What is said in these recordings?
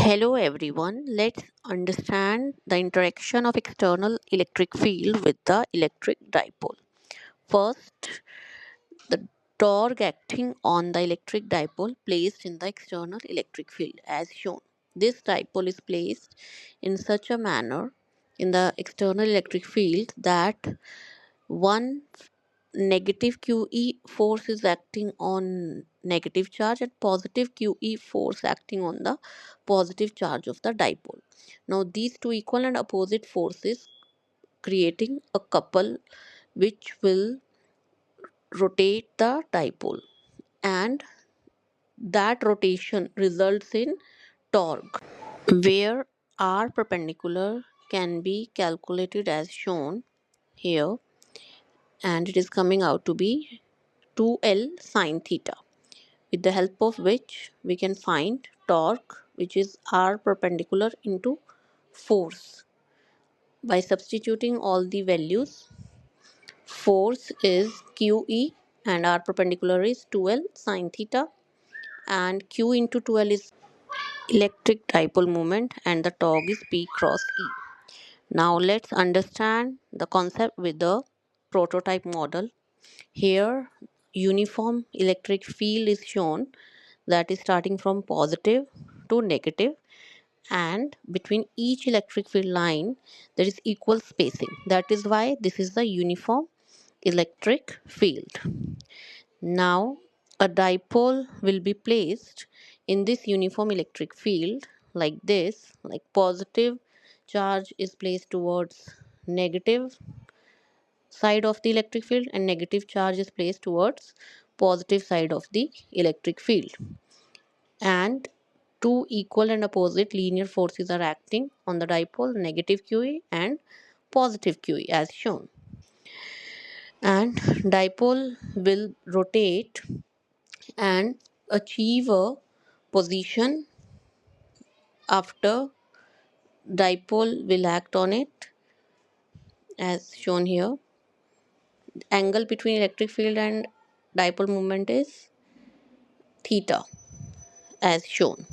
Hello everyone, let's understand the interaction of external electric field with the electric dipole. First, the torque acting on the electric dipole placed in the external electric field as shown. This dipole is placed in such a manner in the external electric field that one negative QE force is acting on negative charge and positive QE force acting on the positive charge of the dipole. Now these two equal and opposite forces creating a couple which will rotate the dipole, and that rotation results in torque where R perpendicular can be calculated as shown here, and it is coming out to be 2L sine theta, with the help of which we can find torque, which is R perpendicular into force. By substituting all the values, force is QE and R perpendicular is 2L sine theta, and Q into 2L is electric dipole moment, and the torque is P cross E. Now let's understand the concept with the prototype model. Here, uniform electric field is shown, that is starting from positive to negative, and between each electric field line there is equal spacing. That is why this is the uniform electric field. Now, a dipole will be placed in this uniform electric field like this, like positive charge is placed towards negative side of the electric field and negative charge is placed towards positive side of the electric field, and two equal and opposite linear forces are acting on the dipole, negative QE and positive QE as shown, and dipole will rotate and achieve a position after dipole will act on it as shown here. Angle between electric field and dipole moment is theta as shown,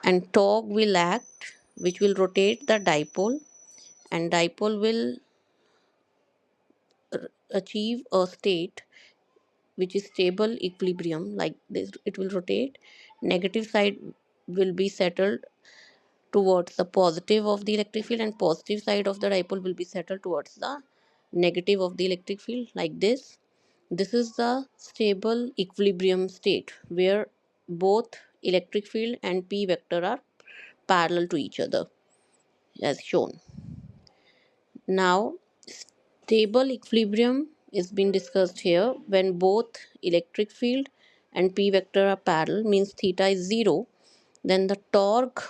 and torque will act which will rotate the dipole, and dipole will achieve a state which is stable equilibrium like this. It will rotate, negative side will be settled towards the positive of the electric field and positive side of the dipole will be settled towards the negative of the electric field like this. This is the stable equilibrium state where both electric field and P vector are parallel to each other as shown. Now, stable equilibrium is being discussed here when both electric field and P vector are parallel, means theta is 0, then the torque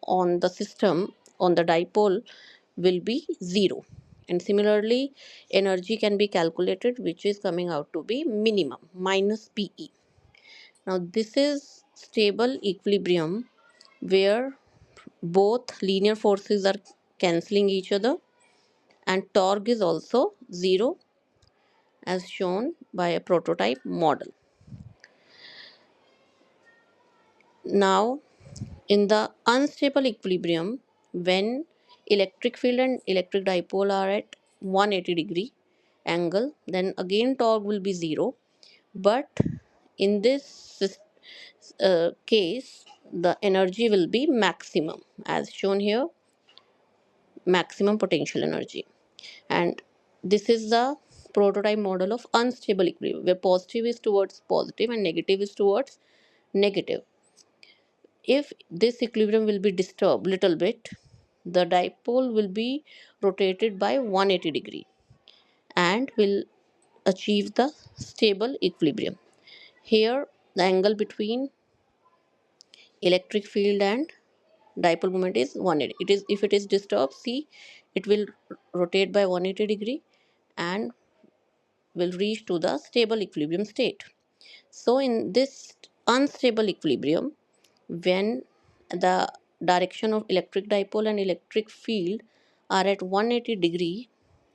on the system on the dipole will be 0. And similarly, energy can be calculated, which is coming out to be minimum minus PE. Now, this is stable equilibrium where both linear forces are cancelling each other and torque is also 0 as shown by a prototype model. Now, in the unstable equilibrium, when electric field and electric dipole are at 180-degree angle, then again torque will be 0. But in this case, the energy will be maximum as shown here, maximum potential energy. And this is the prototype model of unstable equilibrium where positive is towards positive and negative is towards negative. If this equilibrium will be disturbed little bit, the dipole will be rotated by 180-degree and will achieve the stable equilibrium. Here the angle between electric field and dipole moment is 180. It is, if it is disturbed, see, it will rotate by 180-degree and will reach to the stable equilibrium state. So in this unstable equilibrium, when the direction of electric dipole and electric field are at 180-degree,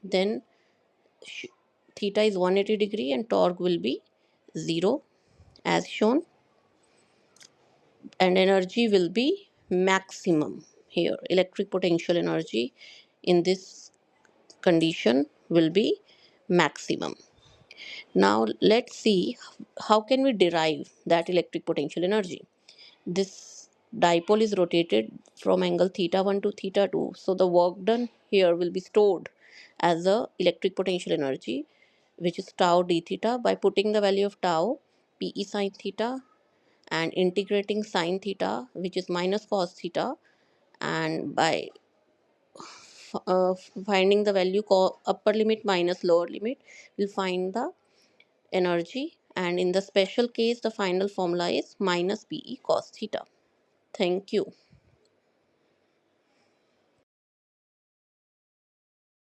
then theta is 180-degree and torque will be 0 as shown, and energy will be maximum. Here electric potential energy in this condition will be maximum. Now let's see how can we derive that electric potential energy. This dipole is rotated from angle theta 1 to theta 2, so the work done here will be stored as the electric potential energy, which is tau d theta, by putting the value of tau pe sine theta and integrating sine theta, which is minus cos theta, and by finding the value upper limit minus lower limit, we'll find the energy, and in the special case the final formula is minus pe cos theta. Thank you.